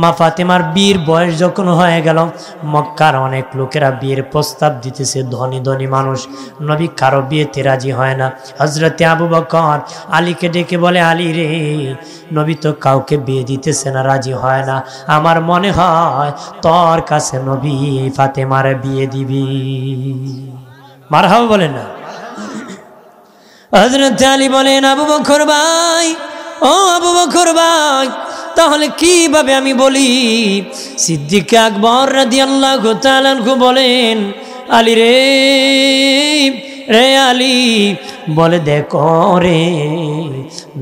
মা ফাতেমার বিয়ের বয়স যখন হয়ে গেল, মক্কার অনেক লোকেরা বিয়ের প্রস্তাব দিতেছে, ধনী ধনী মানুষ। নবী কারো বিয়েতে রাজি হয় না। হযরতে আবু বকর আলীকে ডেকে বলে, আলী রে, নবী তো কাউকে বিয়ে দিতেছে না, রাজি হয় না, আমার মনে হয় তোর কাছে নবী ফাতেমার বিয়ে দিবি। মারহাবা বলেন না। হযরত আলী বলেন, আবু বকর ভাই, ও আবু বকর ভাই, তাহলে কিভাবে আমি বলি? সিদ্দিক আকবর রাদিয়াল্লাহু তাআলা আনহু বলেন, আলী রে, রে আলী, বলে দেখো রে,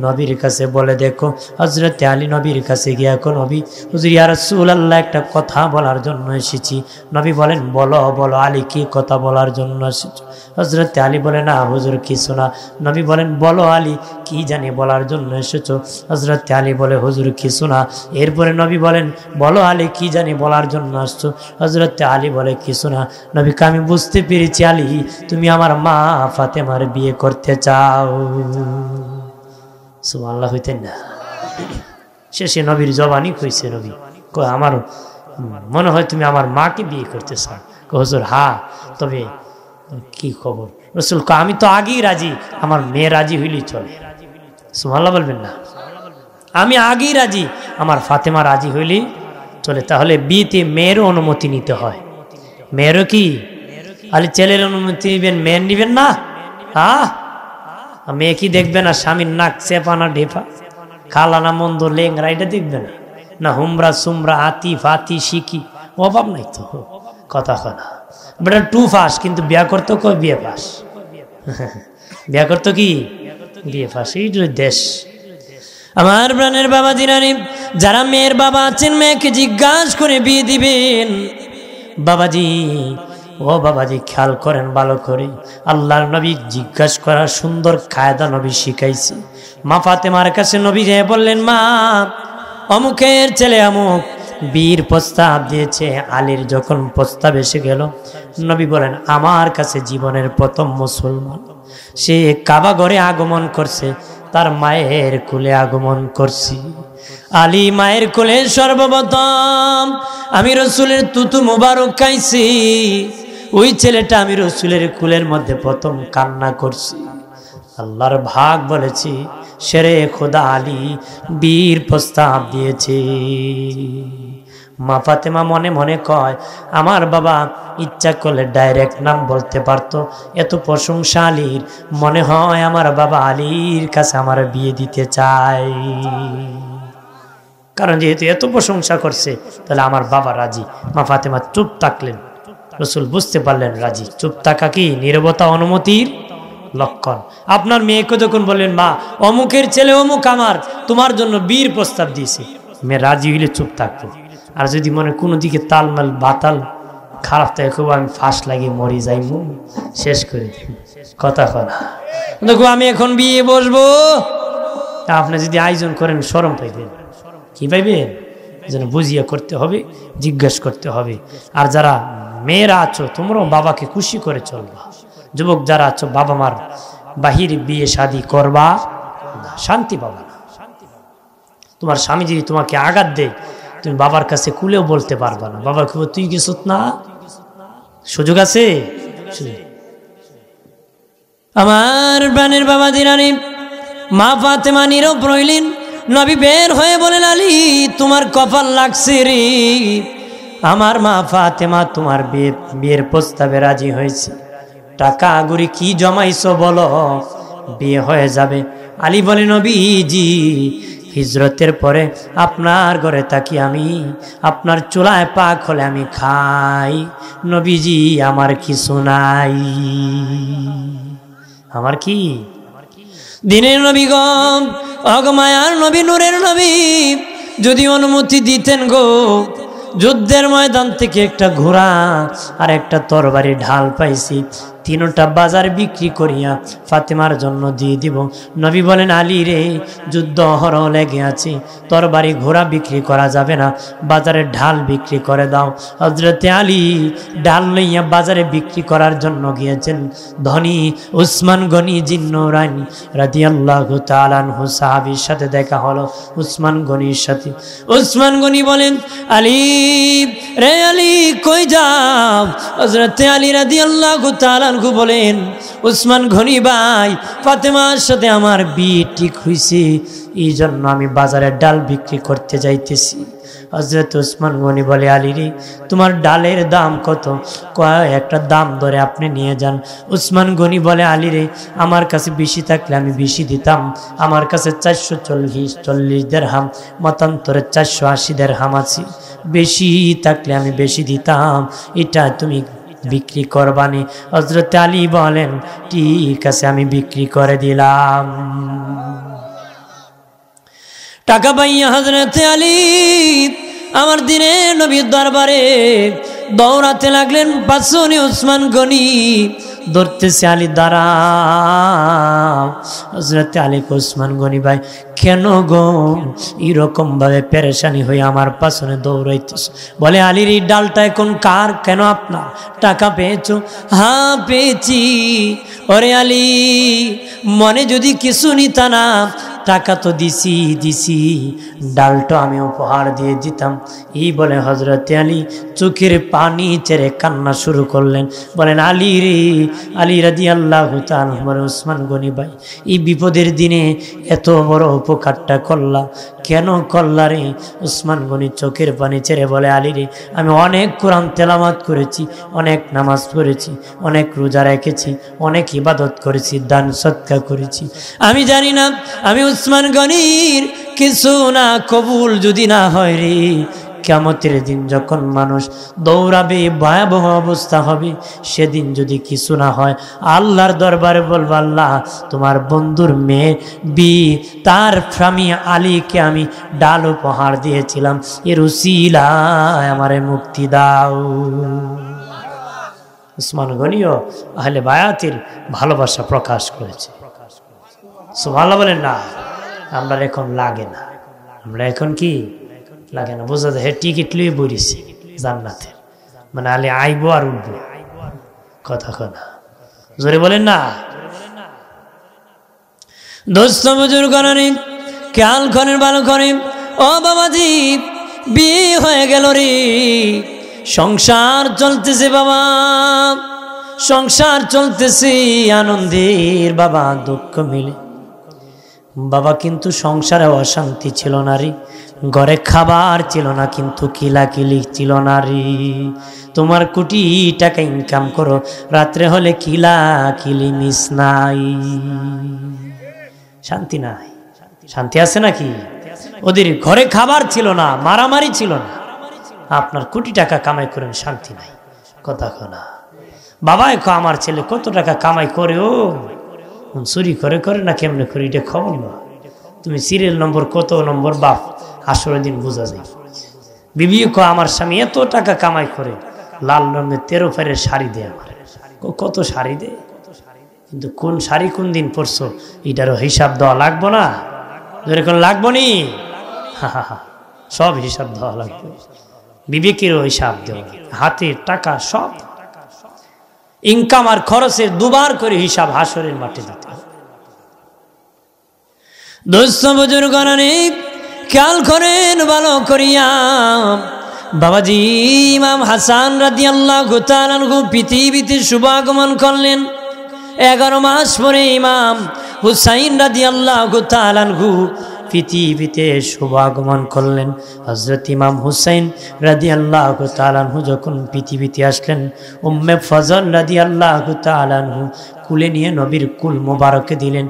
নবীর কাছে বলে দেখো। হযরত আলী নবীর কাছে গিয়া, নবী, হুজুর ইয়া রাসূলুল্লাহ, একটা কথা বলার জন্য এসেছি। নবী বলেন, বলো বলো আলী, কি কথা বলার জন্য এসেছো? হযরত আলী বলে, না হুজুর কিছু না। নবী বলেন, বলো আলী, কি জানি বলার জন্য এসেছো? হযরত আলী বলে, হুজুর কিছু না। এরপরে নবী বলেন, বলো আলী, কি জানি বলার জন্য আসছো? হযরত আলী বলে, কিছু না। নবীকে, আমি বুঝতে পেরেছি আলী, তুমি আমার মা ফাতেমার বিয়ে করতে চাও। সুবহানাল্লাহ হইতেন না? শেষে নবীর জবানি কইছে, নবী কয়, আমার মনে হয় তুমি আমার মাকে বিয়ে করতে চাও। হুজুর হ্যাঁ, তবে কি খবর? রাসূল কয়, আমি তো আগেই রাজি, আমার মেয়ে রাজি হইলেই চলে। সুবহানাল্লাহ বলবেন না? আমি আগেই রাজি, আমার ফাতেমা রাজি হইলেই চলে। তাহলে বিয়েতে মেয়েরও অনুমতি নিতে হয়। মেয়েরও কি? আলী ছেলের অনুমতি নিবেন, মেয়ের নিবেন না? মেয়ে কি দেখবে না স্বামীর নাক চেপা না ঢেপা, খালা না মন্দ লেংরা, এটা দেখবে না? না হুমরা সুমরা আতি ফাতি শিখি, অভাব নাই তো। কথা না, বেটা টু ফাস, কিন্তু বিয়া করতো কয় বিয়ে পাস। বিয়া করতো কি? বিয়ে পাস। এই দেশ। আমার প্রাণের বাবা দিনানি, যারা মেয়ের বাবা আছেন, মেয়েকে জিজ্ঞাসা করে বিয়ে দিবেন। বাবাজি, ও বাবাজি, খেয়াল করেন ভালো করে, আল্লাহর নবী জিজ্ঞাসা করার সুন্দর কায়দা নবী শিখাইছে। মা ফাতেমার কাছে নবী যেয়ে বললেন, মা, অমুকের ছেলে অমুক বীর প্রস্তাব দিয়েছে। আলীর যখন প্রস্তাব এসে গেল, নবী বলেন, আমার কাছে জীবনের প্রথম মুসলমান, সে কাবা ঘরে আগমন করছে, তার মায়ের কুলে আগমন করছি। আলী মায়ের কুলে সর্বপ্রথম আমি রসুলের তুতু মুবারক খাইছি। ওই ছেলেটা আমি রসুলের কুলের মধ্যে প্রথম কান্না করছি। আল্লাহর ভাগ বলেছি, শেরে খোদা আলী বীর প্রস্তাব দিয়েছে। মা ফাতেমা মনে মনে কয়, আমার বাবা ইচ্ছা করলে ডাইরেক্ট নাম বলতে পারতো, এত প্রশংসা আলীর, মনে হয় আমার বাবা আলীর কাছে আমার বিয়ে দিতে চায়। কারণ যেহেতু এত প্রশংসা করছে, তাহলে আমার বাবা রাজি। মা ফাতেমা চুপ থাকলেন, রসুল বুঝতে পারলেন রাজি। চুপ থাকা কি নীরবতা অনুমতির লক্ষণ। আপনার মেয়েকে যখন বললেন, মা, অমুকের ছেলে অমুক আমার তোমার জন্য বীর প্রস্তাব দিয়েছে, মেয়ে রাজি হইলে চুপ থাকবো। আর যদি মনে কোনো দিকে তালমাল বাতাল খারাপ থাকে, খুব আমি ফাঁস লাগিয়ে মরি যাই, শেষ করে কথা কনা, দেখো আমি এখন বিয়ে বসবো, আপনি যদি আয়োজন করেন শরম পাইবেন। কি পাইবেন? যেন বুঝিয়া করতে হবে, জিজ্ঞাসা করতে হবে। আর যারা মেয়েরা আছো, তোমরাও বাবাকে খুশি করে চলবা। যুবক যারা আছো, বাবা মার বাহির বিয়ে শাদী করবা না, শান্তি পাবা না। তোমার স্বামী যদি তোমাকে আঘাত দেয়, তুমি বাবার কাছে কুলেও বলতে পারবা না। বাবার খুব তুই কিছু না, সুযোগ আছে? আমার প্রাণের বাবা দিরানি, মা ফাতেমা নীরব রইলেন। নবী বের হয়ে বলেন, আলী, তোমার কপাল লাগছে রে, আমার মা ফাতেমা তোমার বিয়ের প্রস্তাবে রাজি হয়েছে। টাকা আগুরি কি জমাইছো বলো, বিয়ে হয়ে যাবে। আলী বলে, নবীজি, হিজরতের পরে আপনার ঘরে থাকি আমি, আপনার চুলায় পাক হলে আমি খাই। নবীজি, আমার কিছু নাই। আমার কি? দিনের নবী গো, অগমায়ার নবী, নূরের নবী, যদি অনুমতি দিতেন গো, যুদ্ধের ময়দান থেকে একটা ঘোড়া আর একটা তরবারি ঢাল পাইছি, তিনটা বাজার বিক্রি করিয়া ফাতেমার জন্য দিয়ে দিব। নবী বলেন, আলী রে, যুদ্ধ অহরহ লেগে আছে, তরবারি ঘোড়া বিক্রি করা যাবে না, বাজারে ঢাল বিক্রি করে দাও। হযরতে আলী ঢাল লইয়া বাজারে বিক্রি করার জন্য গিয়েছেন। ধনী উসমান গনি জিন্নুরাইনি রাদিয়াল্লাহু তাআলা আনহু সাহাবীর সাথে দেখা হলো, উসমান গনির সাথে। উসমান গনি বলেন, আলী রে, আলী কই যাও? হযরতে আলী রাদিয়াল্লাহু তাআলা আনহু বলেন, উসমান গনি ভাই, ফাতেমার সাথে আমার বিয়ে ঠিক হইছে, এই জন্য আমি বাজারে ডাল বিক্রি করতে যাইতেছি। হযরত উসমান গনি বলে, আলী রে, তোমার ডালের দাম কত? একটা দাম ধরে আপনি নিয়ে যান। উসমান গনি বলে, আলী রে, আমার কাছে বেশি থাকলে আমি বেশি দিতাম, আমার কাছে 440 দিরহাম, মতান্তরে 480 দিরহাম আছে, বেশি থাকলে আমি বেশি দিতাম, এটা তুমি বিক্রি করবানি? হযরত আলী বলেন, ঠিক আছে, আমি বিক্রি করে দিলাম। টাকা পাইয়া হযরতে আলী আমার দিনে নবীর দরবারে দৌড়াতে লাগলেন। পাছনে উসমান গনি ধরতেছে, আলী দাঁড়াও। হযরতে আলী উসমান গনি ভাই, কেন গো এরকম ভাবে পেরেশানি হয়ে আমার পাছনে দৌড়াইতেছ? বলে, আলীর এই ডালটা এখন কার? কেন আপনার? টাকা পেয়েছো? হ্যাঁ পেয়েছি। ওরে আলী, মনে যদি কিছু নিতা না, টাকা তো দিছি, ডালটা আমি উপহার দিয়ে দিতাম। এই বলে হযরতে আলী চোখের পানি ছেড়ে কান্না শুরু করলেন। বলেন, আলী রে, আলী রাদিয়াল্লাহু তাআলা বলে, উসমান গনি ভাই, এই বিপদের দিনে এত বড় উপকারটা করলা, কেন করলা রে? উসমান গনি চোখের পানি ছেড়ে বলে, আলী রে, আমি অনেক কোরআন তেলাওয়াত করেছি, অনেক নামাজ পড়েছি, অনেক রোজা রেখেছি, অনেক ইবাদত করেছি, দান সদকা করেছি। আমি জানি না আমি উসমান গনির কিছু না কবুল যদি না হয় রে, কিয়ামতের দিন যখন মানুষ দৌড়াবে, ভয়াবহ অবস্থা হবে, সেদিন যদি কিছু না হয়, আল্লাহর দরবারে বলবো, আল্লাহ, তোমার বন্ধুর মেয়ে তার স্বামী আলীকে আমি ডাল উপহার দিয়েছিলাম, এর উসিলায় আমারে মুক্তি দাও। উসমান গনিও আহলে বায়াতের ভালোবাসা প্রকাশ করেছে। সুবহানাল্লাহ বলেন না? আমরা এখন লাগে না, আমরা এখন কি লাগে না, বোঝা যায় টিকিট লুয়ে বইছি জান্নাতে, মানে আলী আইবো আর উঠবো, কথা কনা জোরে বলেন না? দোস্ত বুজুর্গ গণনী খেয়াল করেন, ভালো করেন। ও বাবাজি, বিয়ে হয়ে গেল রে, সংসার চলতেছে বাবা, সংসার চলতেছে আনন্দের বাবা, দুঃখ মিলে বাবা, কিন্তু সংসারে অশান্তি ছিল না রে, ঘরে খাবার ছিল না, কিন্তু কিলাকিলি ছিল না রে। তোমার কোটি টাকা ইনকাম করো, রাত্রে হলে কিলাকিলি মিস নাই, শান্তি নাই। শান্তি আছে নাকি? ওদের ঘরে খাবার ছিল না, মারামারি ছিল না, আপনার কোটি টাকা কামাই করেন, শান্তি নাই, কথা কনা। বাবাই আমার ছেলে কত টাকা কামাই করে, ও চুরি করে করে না কেমনে করে, এটা খবর না। তুমি সিরিয়াল নম্বর কত নম্বর বাপ, আসরের দিন বোঝা যায়। বিবি আমার স্বামী এত টাকা কামাই করে, লাল রঙের 13 ফেরের শাড়ি দেয় আমার, কত শাড়ি দেয়, কিন্তু কোন শাড়ি কোন দিন পরছো এটারও হিসাব দেওয়া লাগবো না? যেরকম লাগবো নি, সব হিসাব দেওয়া লাগবে, বিবেকেরও হিসাব দেওয়া, হাতের টাকা সব ইনকাম আর খরচের দুবার করে হিসাব হাসরের মাঠে দিতে হবে। দোস্ত বুজুর্গ অনেক খেয়াল করেন ভালো করিয়া। বাবাজি ইমাম হাসান রাদিয়াল্লাহু তাআলা আনহু পৃথিবীতে শুভ আগমন করলেন। 11 মাস পরে ইমাম হুসাইন রাদিয়াল্লাহু তাআলা আনহু পৃথিবীতে শুভ আগমন করলেন। হযরত ইমাম হুসাইন রাদিয়াল্লাহু তাআলা আনহু যখন পৃথিবীতে আসলেন, উম্মে ফজল রাদিয়াল্লাহু তাআলা আনহু কুলে নিয়ে নবীর কুল মুবারকে দিলেন।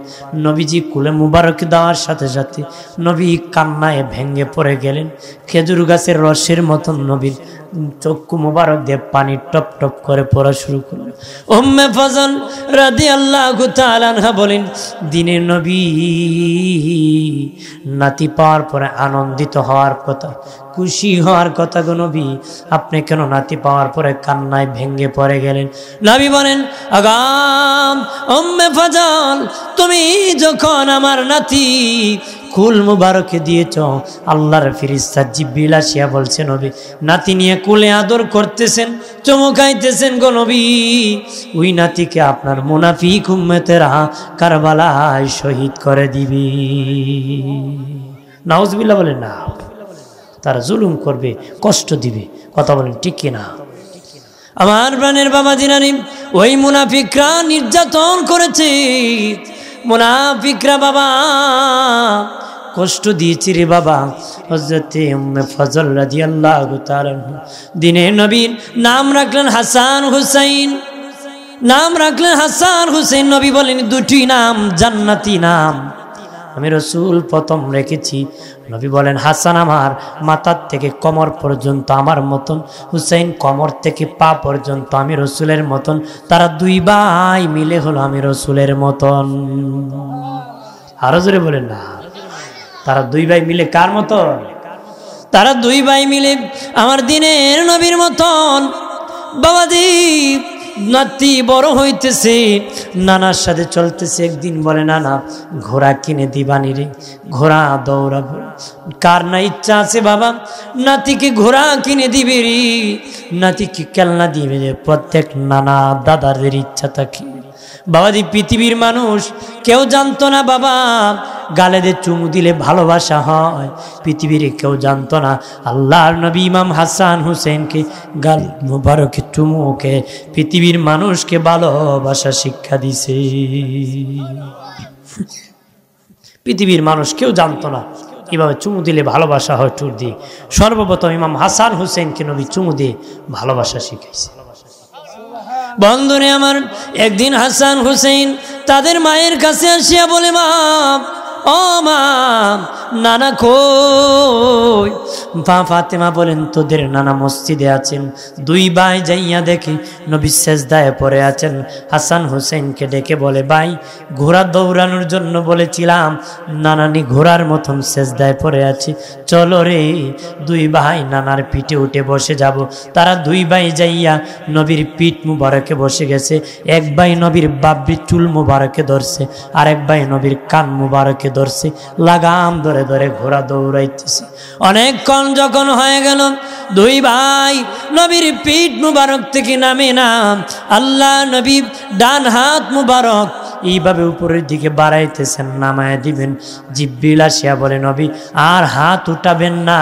নবীজি কুলে মুবারক দেওয়ার সাথে সাথে নবী কান্নায় ভেঙে পড়ে গেলেন। খেজুর গাছের রসের মতন নবীর চক্ষু মুবারক দিয়ে পানি টপ টপ করে পড়া শুরু করলেন। উম্মে ফজল রাদিয়াল্লাহু তাআলা আনহা বলেন, দিনের নবী নাতি পাওয়ার পরে আনন্দিত হওয়ার কথা, খুশি হওয়ার কথা গো নবী, আপনি কেন নাতি পাওয়ার পরে কান্নায় ভেঙ্গে পড়ে গেলেন? নবী বলেন, আগাম উম্মে ফাজল, তুমি যখন আমার নাতি কুল মুবারকে দিয়েছ, আল্লাহর ফেরেশতা জিবরিল আসিয়া বলছে নবী, নাতি নিয়ে কুলে আদর করতেছেন, চমকাইতেছেন গো নবী, ওই নাতিকে আপনার মুনাফিক উম্মতেরা কারবালায় শহীদ করে দিবি। নাউজুবিল্লাহ বলেন না, তারা জুলুম করবে, কষ্ট দিবে, কথা বলেন ঠিক কিনা? আমার প্রাণের বাবা জিনানি, ওই মুনাফিকরা নির্যাতন করেছে, মুনাফিকরা বাবা কষ্ট দিয়েছি রে বাবা। হযরতে উম্মে ফজল রাদিয়াল্লাহু তাআলা দিনের নবীর নাম রাখলেন হাসান হুসাইন, নাম রাখলেন হাসান হুসাইন। নবী বলেন দুটি নাম জান্নাতি নাম আমি রাসূল প্রথম রেখেছি। নবী বলেন হাসান আমার মাথার থেকে কোমর পর্যন্ত আমার মতন, হুসাইন কোমর থেকে পা পর্যন্ত আমি রাসূলের মতন। তারা দুই ভাই মিলে হলো আমি রাসূলের মতন। আরো জোরে বলেন না, তারা দুই ভাই মিলে কার মতন? তারা দুই ভাই মিলে আমার দিনের নবীর মতন। বাবাজি নাতি বড় হইতেছে, নানার সাথে চলতেছে। একদিন বলে, নানা ঘোড়া কিনে দিবানি রে, ঘোড়া দৌড়াবো। কার না ইচ্ছা আছে বাবা নাতিকে ঘোড়া কিনে দিবে রে, নাতিকে খেলনা দিবে রে? প্রত্যেক নানা দাদাদের ইচ্ছা থাকে। বাবাজি পৃথিবীর মানুষ কেউ জানতো না বাবা গালে দিয়ে চুমু দিলে ভালোবাসা হয়। পৃথিবীর কেউ জানতো না আল্লাহর নবী ইমাম হাসান হুসেনকে গাল মুবারকে চুমুকে পৃথিবীর মানুষকে ভালোবাসা শিক্ষা দিছে। পৃথিবীর মানুষ কেউ জানতো না কিভাবে চুমু দিলে ভালোবাসা হয় টুর দিয়ে। সর্বপ্রথম ইমাম হাসান হুসেনকে নবী চুমু দিয়ে ভালোবাসা শিখাইছে। বন্ধুরে আমার, একদিন হাসান হুসেন তাদের মায়ের কাছে আসিয়া বলে, মা ও মা, নানা কই? ফাতেমা বলেন, তোদের নানা মসজিদে আছেন। দুই ভাই যাইয়া দেখে নবী সেজদায় পড়ে আছেন। হাসান হুসেনকে ডেকে বলে, ভাই ঘোড়া দৌড়ানোর জন্য বলেছিলাম, নানানি ঘোড়ার মতন সেজদায় পড়ে আছে, চলো রে দুই ভাই নানার পিঠে উঠে বসে যাব। তারা দুই ভাই যাইয়া নবীর পিঠ মুবারকে বসে গেছে। এক ভাই নবীর বাবরি চুল মুবারকে ধরছে, আর এক ভাই নবীর কান মুবারকে ধরছে, লাগাম ধরে ধরে ঘোড়া দৌড়াইতেছে। অনেকক্ষণ যখন হয়ে গেল, দুই ভাই নবীর পিঠ মুবারক থেকে নামে না। আল্লাহ নবী ডান হাত মুবারক এইভাবে উপরের দিকে বাড়াইতেছেন, নামায় দিবেন। জিবরিল আসিয়া বলে, নবী আর হাত উঠাবেন না।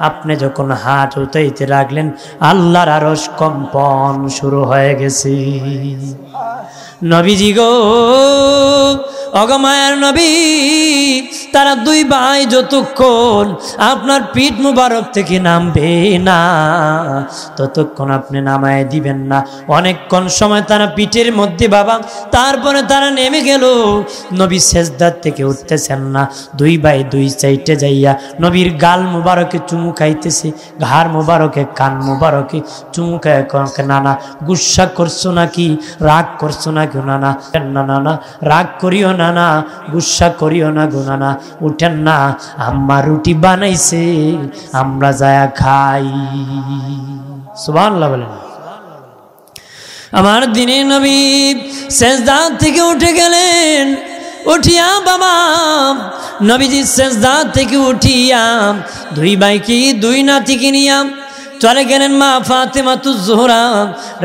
আপনি যখন হাত উঠাইতে লাগলেন, আল্লাহর আরশ কম্পন শুরু হয়ে গেছে। নবীজি গো, অগমায়ার নবী, তারা দুই ভাই যতক্ষণ আপনার পিঠ মুবারক থেকে নামবে না, ততক্ষণ আপনি নামায় দিবেন না। অনেকক্ষণ সময় তারা পিঠের মধ্যে বাবা, তারপরে তারা নেমে গেল। নবী সেজদার থেকে উঠতেছেন না। দুই ভাই দুই সাইডে যাইয়া নবীর গাল মুবারকে চুমু খাইতেছে, ঘাড় মুবারকে, কান মুবারকে চুমু খায়। নানা গুসা করছো নাকি, রাগ করছো নাকি? নানা না নানা রাগ করিও না, না গুসা করিও না গো নানা, উঠেন না, আম্মা রুটি বানাইছে, আমরা যায়া খাই। সুবহানাল্লাহ বলেন। আমার দিনের নবী সেজদা থেকে উঠে গেলেন। উঠিয়া বাবা নবীজি সেজদা থেকে উঠিয়া দুই ভাইকে দুই নাতিকে নিয়া চলে গেলেন মা ফাতেমাতুজ জোহরা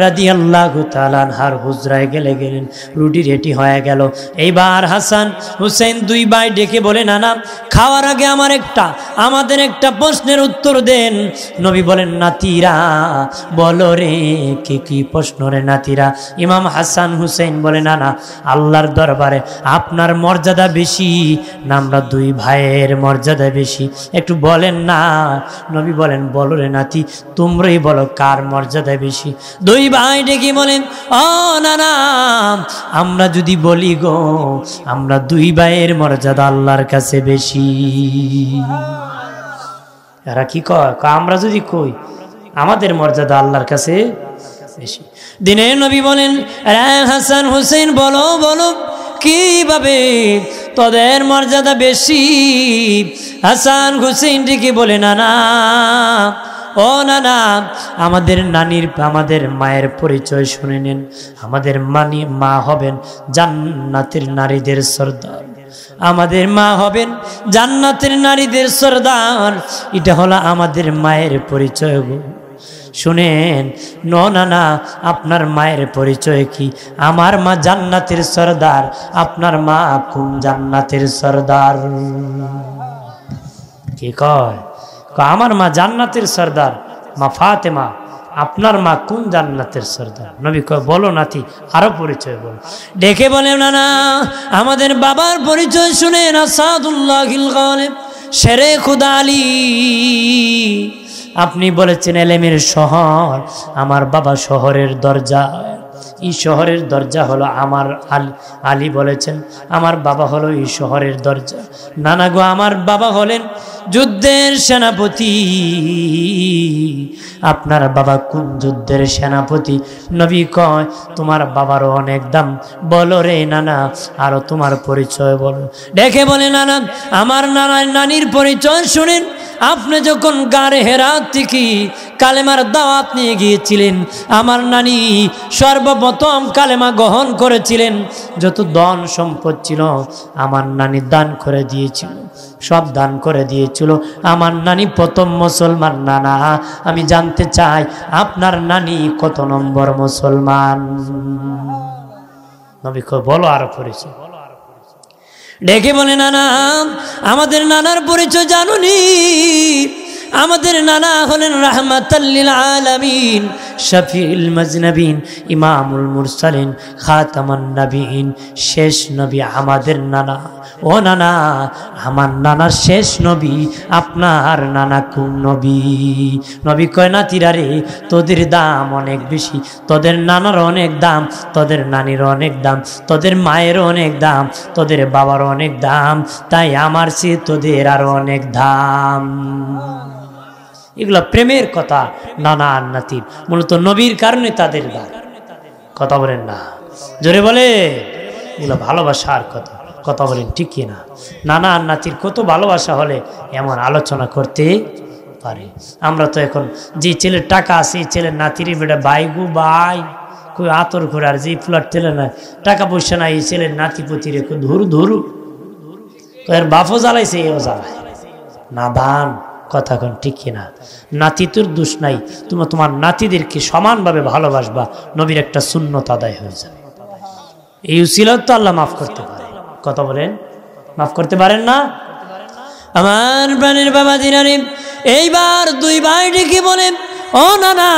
রাদিয়াল্লাহু তাআলা আনহার হুজরায় গেলেন। রুটি রেডি হয়ে গেল। এইবার হাসান হুসেন দুই ভাই ডেকে বলে, নানা খাওয়ার আগে আমাদের একটা প্রশ্নের উত্তর দেন। নবী বলেন, নাতিরা বলো রে, কি প্রশ্ন রে নাতিরা? ইমাম হাসান হুসেন বলে, নানা আল্লাহর দরবারে আপনার মর্যাদা বেশি না আমরা দুই ভাইয়ের মর্যাদা বেশি? একটু বলেন না। নবী বলেন, বলো রে নাতি, তোমরাই বলো কার মর্যাদা বেশি? দুই ভাই ডেকে বলেন, ও নানা, আমরা যদি বলি গো, আমরা দুই ভাইয়ের মর্যাদা আল্লাহর কাছে বেশি। এরা কি কয়? আমরা যদি কই আমাদের মর্যাদা আল্লাহর কাছে বেশি। দিনের নবী বলেন, হাসান হুসেন বলো বলো কিভাবে তোদের মর্যাদা বেশি? হাসান হুসেন ডেকে বলে না না, ও না না, আমাদের নানির আমাদের মায়ের পরিচয় শুনে নেন। আমাদের মা হবেন জান্নাতের নারীদের সর্দার, আমাদের মা হবেন জান্নাতের নারীদের সর্দার। এটা হলো আমাদের মায়ের পরিচয়। শুনেন, না না, আপনার মায়ের পরিচয় কি? আমার মা জান্নাতের সর্দার। আপনার মা কোন জান্নাতের সর্দার? কি কয়? আমার মা জান্নাতের সর্দার, মা ফাতেমা। আপনার মা কোন জান্নাতের সর্দার? নবী কয় বলো নাতি, আরো পরিচয় বলো। ডেকে বলে না না, আমাদের বাবার পরিচয় শুনেন, আসাদুল্লাহিল গালিব, শেরে খুদা আলী। আপনি বলেছেন এলেমের শহর, আমার বাবা শহরের দরজা। এই শহরের দরজা হলো আমার আলী বলেছেন আমার বাবা হলো এই শহরের দরজা। নানা গো, আমার বাবা হলেন যুদ্ধের সেনাপতি। আপনার বাবা কোন যুদ্ধের সেনাপতি? নবী কয় তোমার বাবারও অনেক দাম। বলো রে নানা, আরো তোমার পরিচয় বলো। ডেকে বলে নানা, আমার নানির পরিচয় শুনেন। আপনি যখন গাড়ে হেরাত থেকে কালেমার দাওয়াত নিয়ে গিয়েছিলেন, আমার নানি সর্বপ্রথম কালেমা গ্রহণ করেছিলেন। যত ধন সম্পদ ছিল আমার নানি দান করে দিয়েছিল, সব দান করে দিয়েছিল। আমার নানি প্রথম মুসলমান। নানা, আমি জানতে চাই আপনার নানি কত নম্বর মুসলমান? নবী কয় বলো আরো পরিচয়। ডেকে বলে নানা, আমাদের নানার পরিচয় জানুনি? আমাদের নানা হলেন রাহমাতাল লিল আলামিন, শফিউল মুজনবিন, ইমামুল মুরসালিন, খাতামুন নবিয়িন, শেষ নবী আমাদের নানা। ও নানা, আমার নানা শেষ নবী। আপনার নানা কোন নবী? নবী কয় নাতিরা রে, তোদের দাম অনেক বেশি, তোদের নানার অনেক দাম, তোদের নানির অনেক দাম, তোদের মায়ের অনেক দাম, তোদের বাবার অনেক দাম, তাই আমার চেয়ে তোদের আরো অনেক দাম। এগুলো প্রেমের কথা। নানা আর নাতির মূলত নবীর কারণে তাদের দাম। কথা বলেন না, জোরে বলে। এগুলো ভালোবাসার কথা। কথা বলেন ঠিক কিনা? নানা আর নাতির কত ভালোবাসা হলে এমন আলোচনা করতে পারে। আমরা তো এখন যে ছেলের টাকা আছে এই ছেলের নাতিরই বেটা ভাই গো ভাই, কই আতর করে। আর যে ফ্ল্যাট ছেলে না, টাকা পয়সা নাই, এই ছেলের নাতি পুতি রেখে ধরু ধরু, এর বাপও জ্বালাইছে এও জ্বালায় না দান। কথা কোন ঠিক কিনা? নাতি তোর দোষ নাই, তুমি তোমার নাতিদেরকে সমানভাবে ভালোবাসবা, নবীর একটা সুন্নত আদায় হয়ে যাবে। এই উসিলাত তো আল্লাহ মাফ করতে পারে। কথা বলেন, মাফ করতে পারেন না? আমার প্রাণের বাবা দিনারে, এইবার দুই ভাই ডেকে বলেন, ও নানা,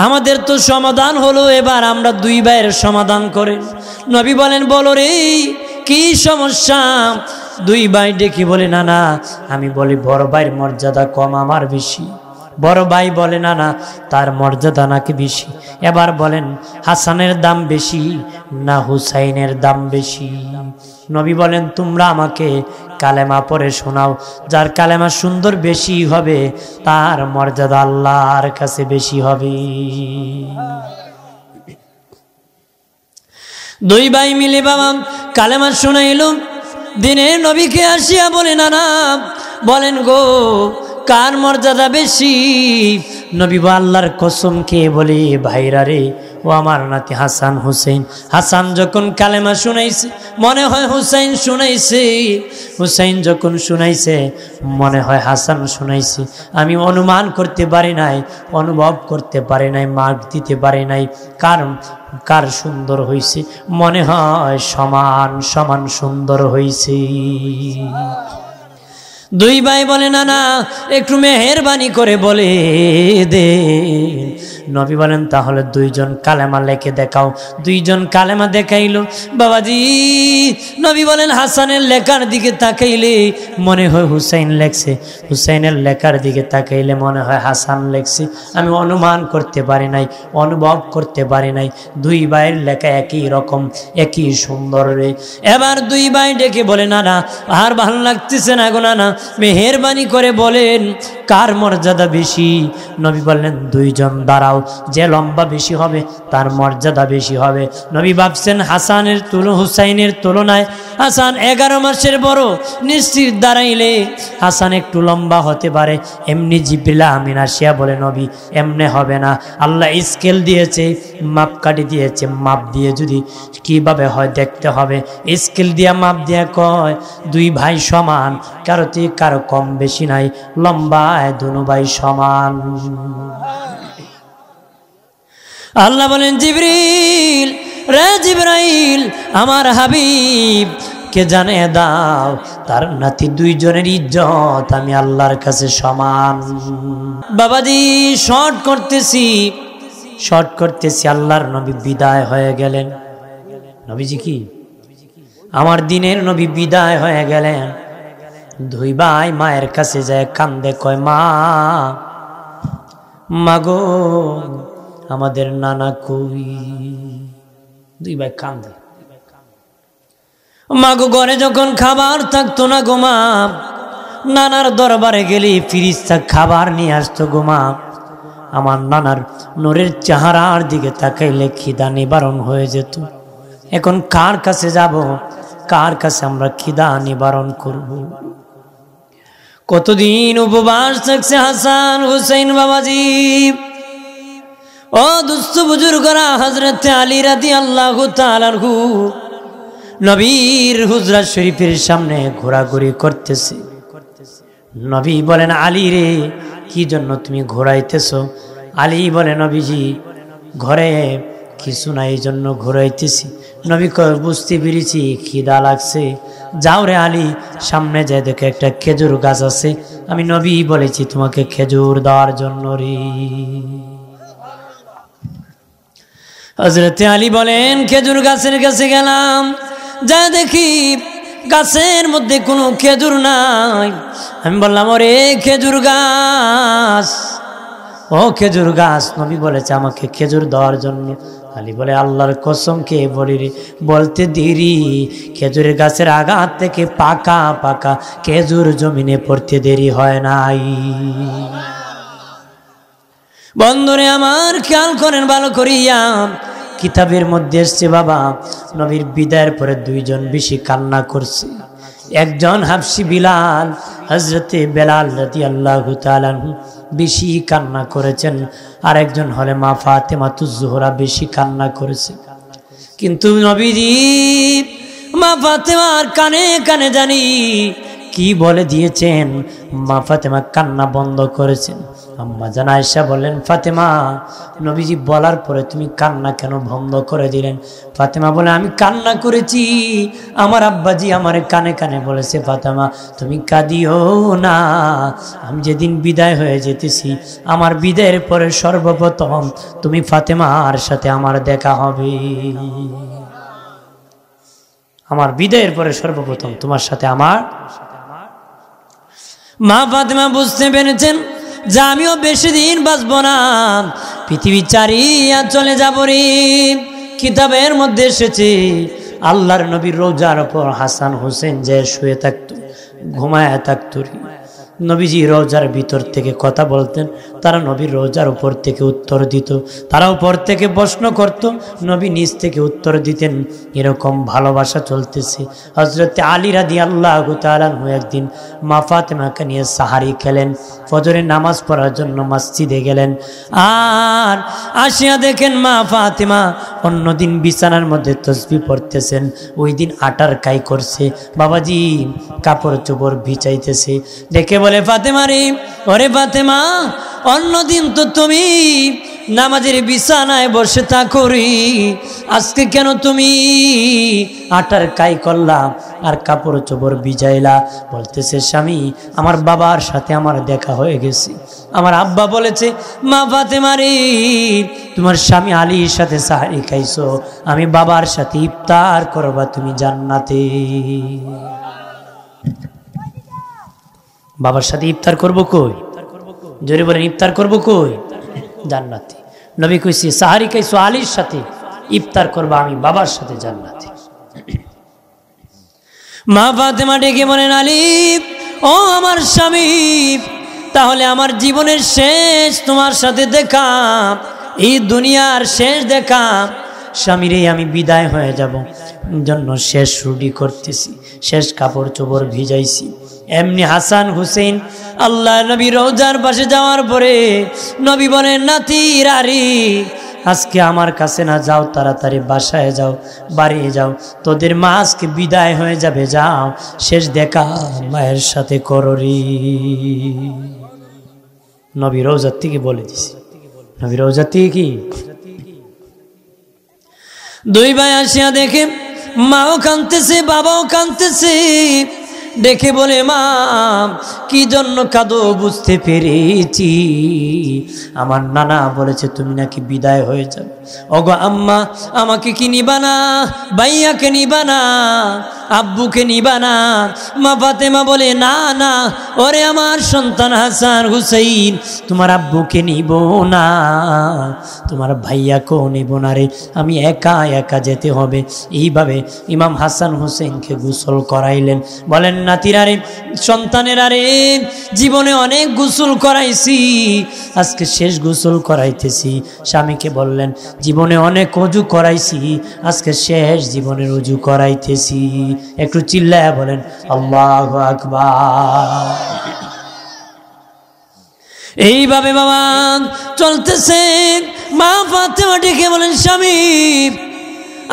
আমাদের তো সমাধান হলো, এবার আমরা দুই ভাইয়ের সমাধান করে। নবী বলেন বলো রে, কি সমস্যা? দুই ভাই ডেকে বলে নানা, আমি বলি বড় ভাইয়ের মর্যাদা কম, আমার বেশি। বড় ভাই বলে নানা, তার মর্যাদা নাকি বেশি। এবার বলেন হাসানের দাম বেশি না হুসাইনের দাম বেশি? নবী বলেন তোমরা আমাকে কালেমা পড়ে শোনাও, যার কালেমা সুন্দর বেশি হবে তার মর্যাদা আল্লাহর কাছে বেশি হবে। দুই ভাই মিলে বাবা কালেমা শোনাইল। দিনে নবীকে আসিয়া বলে নানা, বলেন গো কার মর্যাদা বেশি? নবী আল্লাহর কসম খেয়ে বলে ভাইরা রে, ও আমার নাতি হাসান হুসেন। হাসান যখন কালেমা শুনাইছে মনে হয় হুসাইন শুনাইছে, হুসাইন যখন শুনাইছে মনে হয় হাসান শুনাইছে। আমি অনুমান করতে পারি নাই, অনুভব করতে পারি নাই, মার্ক দিতে পারি নাই কার সুন্দর হইছে। মনে হয় সমান সমান সুন্দর হইছে। দুই ভাই বলে নানা একটু মেহেরবানি করে বলে দে। নবী বলেন তাহলে দুইজন কালেমা লেখে দেখাও। দুইজন কালেমা দেখাইল বাবাজি। নবী বলেন হাসানের লেখার দিকে তাকাইলে মনে হয় হুসাইন লেখছে, হুসাইনের লেখার দিকে তাকাইলে মনে হয় হাসান লেখছে। আমি অনুমান করতে পারি নাই, অনুভব করতে পারি নাই, দুই ভাইয়ের লেখা একই রকম, একই সুন্দর রে। এবার দুই ভাই ডেকে বলে নানা আর ভালো লাগতেছে না গো নানা, মেহেরবানি করে বলেন কার মর্যাদা বেশি? নবী বললেন দুইজন দাঁড়াও। দাও, যে লম্বা বেশি হবে তার মর্যাদা বেশি হবে। নবী ভাবছেন হাসানের হুসাইনের তুলনায় হাসান 11 মাসের বড়, নিশ্চিত দাঁড়াইলে হাসান একটু লম্বা হতে পারে। এমনি জিবরিল আমিন আসিয়া বলে নবী এমনে হবে না, আল্লাহ স্কেল দিয়েছে, মাপকাঠি দিয়েছে, মাপ দিয়ে যদি কিভাবে হয় দেখতে হবে। স্কেল দিয়া মাপ দিয়া কয় 2 ভাই সমান, কারো থেকে কারো কম বেশি নাই, লম্বায় 2 ভাই সমান। আল্লাহ বলেন জিবরিল, রে জিবরাইল, আমার হাবিব কে জানিয়ে দাও তার নাতি 2 জনের ইজ্জত আমি আল্লাহর কাছে সমান। বাবাজি শর্ট করতেছি, আল্লাহর নবী বিদায় হয়ে গেলেন। নবীজি কি আমার দিনের নবী বিদায় হয়ে গেলেন। 2 ভাই মায়ের কাছে যায়, কান্দে, কয় মা গো আমাদের নানা কই। 2 ভাই কান্দে। মা গো ঘরে যখন খাবার থাকতো না গো মা, নানার দরবারে গেলে ফিরিস্তা খাবার নিয়ে আসতো গো মা। আমার নানার নূরের চেহারার দিকে তাকাইলে খিদা নিবারণ হয়ে যেত। এখন কার কাছে যাব, কার কাছে আমরা খিদা নিবারণ করব? কতদিন উপবাস থাকছে হাসান হুসাইন বাবাজি। ও দুস্থ বুজুর্গরা, হযরত আলী রাদিয়াল্লাহু তাআলা আনহু নবীর হুজরা শরীফের সামনে ঘোরাঘুরি করতেছে। নবী বলেন আলী রে, কি জন্য তুমি ঘোরাইতেছো? আলী বলে নবীজি ঘরে কিছু না, এই জন্য ঘোরাইতেছি। নবী কয় বুঝতে পেরেছি, খিদা লাগছে। যাও রে আলী, সামনে যায় দেখে একটা খেজুর গাছ আছে, আমি নবী বলেছি তোমাকে খেজুর দেওয়ার জন্য রে। হযরত আলী বলেন খেজুর গাছের কাছে গেলাম, যা দেখি গাছের মধ্যে কোনো খেজুর নাই। আমি বললাম ওরে খেজুর গাছ, ও খেজুর গাছ, নবী বলেছে আমাকে খেজুর দেওয়ার জন্য। আলী বলে আল্লাহর কসম কে বলি রে, বলতে দেরি, খেজুরের গাছের আগাত থেকে পাকা পাকা খেজুর জমিনে পড়তে দেরি হয় নাই। বন্ধুরে আমার খেয়াল করেন ভালো করিয়া, কিতাবের মধ্যে এসছে বাবা নবীর বিদায়ের পরে 2 জন বেশি কান্না করছে। একজন হাবশি বিলাল, হযরতে বেলাল রাদিয়াল্লাহু তাআলা বেশি কান্না করেছেন, আর একজন হলে মা ফাতেমাতুজ জোহরা বেশি কান্না করেছে। কিন্তু নবীজি মা ফাতেমার কানে কানে জানি কি বলে দিয়েছেন, মা ফাতেমা কান্না বন্ধ করেছেন। আম্মা জান আয়েশা বললেন ফাতেমা, নবীজি বলার পরে তুমি কান্না কেন বন্ধ করে দিলেন? ফাতেমা বলে আমি কান্না করেছি, আমার আব্বাজি আমার কানে কানে বলেছে ফাতেমা তুমি কাঁদিও না, আমি যেদিন বিদায় হয়ে যেতেছি আমার বিদায়ের পরে সর্বপ্রথম তুমি ফাতেমার সাথে আমার দেখা হবে। আমার বিদায়ের পরে সর্বপ্রথম তোমার সাথে আমার। মা ফাতেমা বুঝতে পেরেছেন যে আমিও বেশি দিন বাঁচব না, পৃথিবী ছাড়িয়া চলে যাব রে। কিতাবের মধ্যে এসেছে আল্লাহর নবীর রওজার উপর হাসান হোসেন যে শুয়ে থাকতো, ঘুমায়া থাকতো। নবীজি রওজার ভিতর থেকে কথা বলতেন, তারা নবীর রওজার উপর থেকে উত্তর দিত, তারা উপর থেকে প্রশ্ন করত, নবী নিজ থেকে উত্তর দিতেন। এরকম ভালোবাসা চলতেছে। হযরত আলী রাদিয়াল্লাহু তাআলা একদিন মা ফাতেমাকে নিয়ে সাহারি খেলেন, ফজরের নামাজ পড়ার জন্য মসজিদে গেলেন, আর আসিয়া দেখেন মা ফাতেমা অন্যদিন বিছানার মধ্যে তাসবিহ পড়তেছেন, ওই দিন আটার কাই করছে, বাবাজি কাপড় চোপড় ভিজাইতেছে। দেখে বলে ফাতেমা রে, ওরে ফাতেমা অন্যদিন তো তুমি নামাজের বিছানায় বসে থাকো রে, আজকে কেন তুমি আটার কাই করলা আর কাপড় চোপড় ভিজাইলা? বলতেছে স্বামী আমার বাবার সাথে আমার দেখা হয়ে গেছে, আমার আব্বা বলেছে মা ফাতেমা রে তোমার স্বামী আলীর সাথে সাহারি খাইছো, আমি বাবার সাথে ইফতার করবা তুমি জান্নাতে। বাবার সাথে ইফতার করবো কই? জোরে বলেন ইফতার করবো কই? জান্নাতে। নবী কইছে সাহারি খাইছো আলীর সাথে, ইফতার করবা আমি বাবার সাথে জান্নাতে। মা ফাতেমা ডেকে বলেন আলী ও আমার স্বামী, তাহলে আমার জীবনের শেষ তোমার সাথে দেখা, এই দুনিয়ার শেষ দেখা, স্বামীরে আমি বিদায় হয়ে যাব জন্য শেষ রুডি করতেছি, শেষ কাপড় চোপড় ভিজাইছি। এমনি হাসান হুসেন আল্লাহ নবী রওজার পাশে যাওয়ার পরে নবী বলেন, নাতি রারি আজকে আমার কাছে না, যাও তাড়াতাড়ি বাসায় যাও, বাড়ি যাও, তোদের মা আজকে বিদায় হয়ে যাবে, যাও শেষ দেখা মায়ের সাথে কররি। নবী রওজার থেকে বলে দিছি, নবী রওজার থেকে কি দুই ভাই আসিয়া দেখে মাও কাঁদতেছে, বাবাও কাঁদতেছে, দেখে বলে, মা কি জন্য কাঁদো? বুঝতে পেরেছি, আমার নানা বলেছে তুমি নাকি বিদায় হয়ে যাবে। ওগো আম্মা, আমাকে কি নিবা না? ভাইয়াকে নিবা না? আব্বুকে নিবা না? মা ফাতেমা বলে, না না, ওরে আমার সন্তান হাসান হুসাইন, তোমার আব্বুকে নিব না, তোমার ভাইয়াকেও নিব না রে, আমি একা একা যেতে হবে। এইভাবে ইমাম হাসান হুসেনকে গোসল করাইলেন। বলেন, নাতিরা রে, সন্তানেরা রে, জীবনে অনেক গোসল করাইছি, আজকে শেষ গোসল করাইতেছি। স্বামীকে বললেন, জীবনে অনেক অজু করাইছি, আজকে শেষ জীবনের অজু করাইতেছি। একটু চিল্লায়া বলেন আল্লাহু আকবার। এইভাবে বাবা চলতেছে। মা ফাতেমা ডেকে বলেন, স্বামী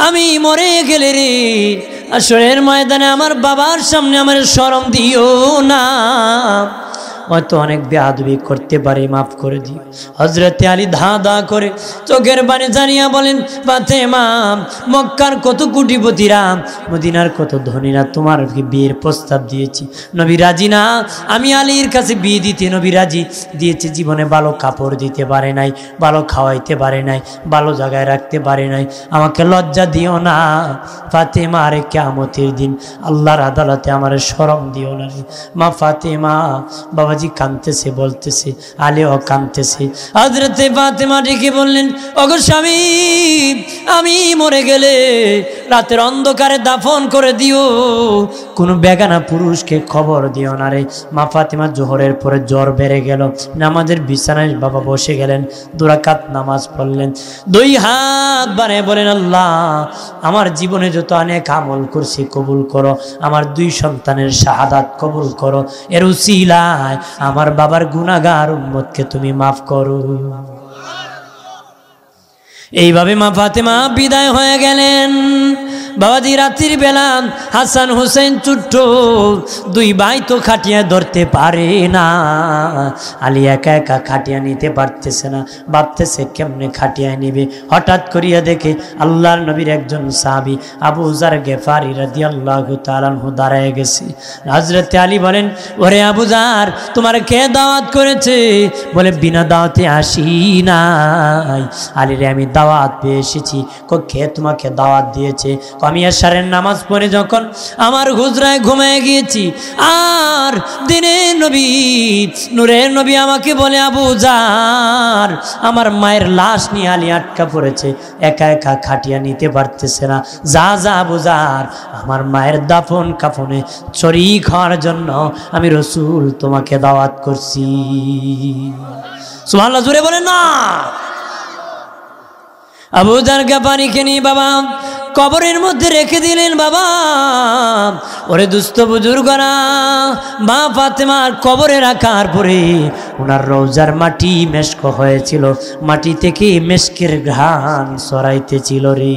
আমি মরে গেলে রে, আসরের ময়দানে আমার বাবার সামনে আমার শরম দিও না, হয়তো অনেক বেয়াদবি করতে পারি, মাফ করে দিও। হযরতে আলী ধা ধা করে চোখের পানি জানিয়া বলেন, ফাতেমা মক্কার কত কোটিপতিরা, মদিনার কত ধনীরা তোমার বিয়ের প্রস্তাব দিয়েছি, নবী রাজি না? আমি আলীর কাছে বিয়ে দিতে নবী রাজি দিয়েছি, জীবনে ভালো কাপড় দিতে পারে নাই, ভালো খাওয়াইতে পারে নাই, ভালো জায়গায় রাখতে পারে নাই, আমাকে লজ্জা দিও না ফাতেমা, আরে কিয়ামতের দিন আল্লাহর আদালতে আমার শরম দিও না। মা ফাতেমা বাবাজি কাঁদতেছে, বলতেছে, আলীও কাঁদতেছে। হযরতে ফাতেমা ডেকে বললেন, ওগো স্বামী, আমি মরে গেলে রাতের অন্ধকারে দাফন করে দিও, কোনো বেগানা পুরুষকে খবর দিও না রে। মা ফাতেমা জোহরের পরে জ্বর বেড়ে গেল, নামাজের বিছানায় বাবা বসে গেলেন, 2 রাকাত নামাজ পড়লেন, 2 হাত বাড়িয়ে বলেন, আল্লাহ আমার জীবনে যত অনেক আমল করছি কবুল করো, আমার 2 সন্তানের শাহাদাত কবুল করো, এর উসিলায় আমার বাবার গুনাহগার উম্মতকে তুমি মাফ করো। এইভাবে মা ফাতেমা বিদায় হয়ে গেলেন। বাবাজি রাত্রির বেলা হাসান হুসেন ছোট্ট 2 ভাই তো খাটিয়া ধরতে পারে না, আলী একা একা খাটিয়া নিতে পারতেছে না, ভাবতেছে কেমনে খাটিয়া নিবে। হঠাৎ করিয়া দেখে আল্লাহর নবীর একজন সাহাবী আবু যার গেফারি রাদিয়াল্লাহু তাআলা আনহু দাঁড়ায় গেছে। হযরতে আলী বলেন, ওরে আবু যার, তোমার কে দাওয়াত করেছে? বলে, বিনা দাওয়াতে আসি নাই। আলী রে, আমি দাওয়াত পেয়ে এসেছি। কে তোমাকে দাওয়াত দিয়েছে? আমি এশারের নামাজ পড়ে যখন আমার হুজরায় ঘুমিয়ে গিয়েছি, আর দিনের নবী নূরের নবী আমাকে বলে, আবু যার, আমার মায়ের লাশ নিয়ে আলী আটকা পড়েছে, একা একা খাটিয়া নিতে পারতেছে না, যা যা আবু যার, আমার মায়ের দাফন কাফনে শরীক হওয়ার জন্য আমি রাসূল তোমাকে দাওয়াত করছি। সুবহানাল্লাহ, জোরে বলেন না। আবু যার গেফারিকে নিয়ে বাবা কবরের মধ্যে রেখে দিলেন। বাবা, ওরে দুস্থ বুজুর্গরা, মা ফাতেমার কবরে রাখার পরে ওনার রওজার মাটি মেশক হয়েছিল, মাটি থেকে মেশকের ঘ্রাণ ছড়াইতেছিল রে।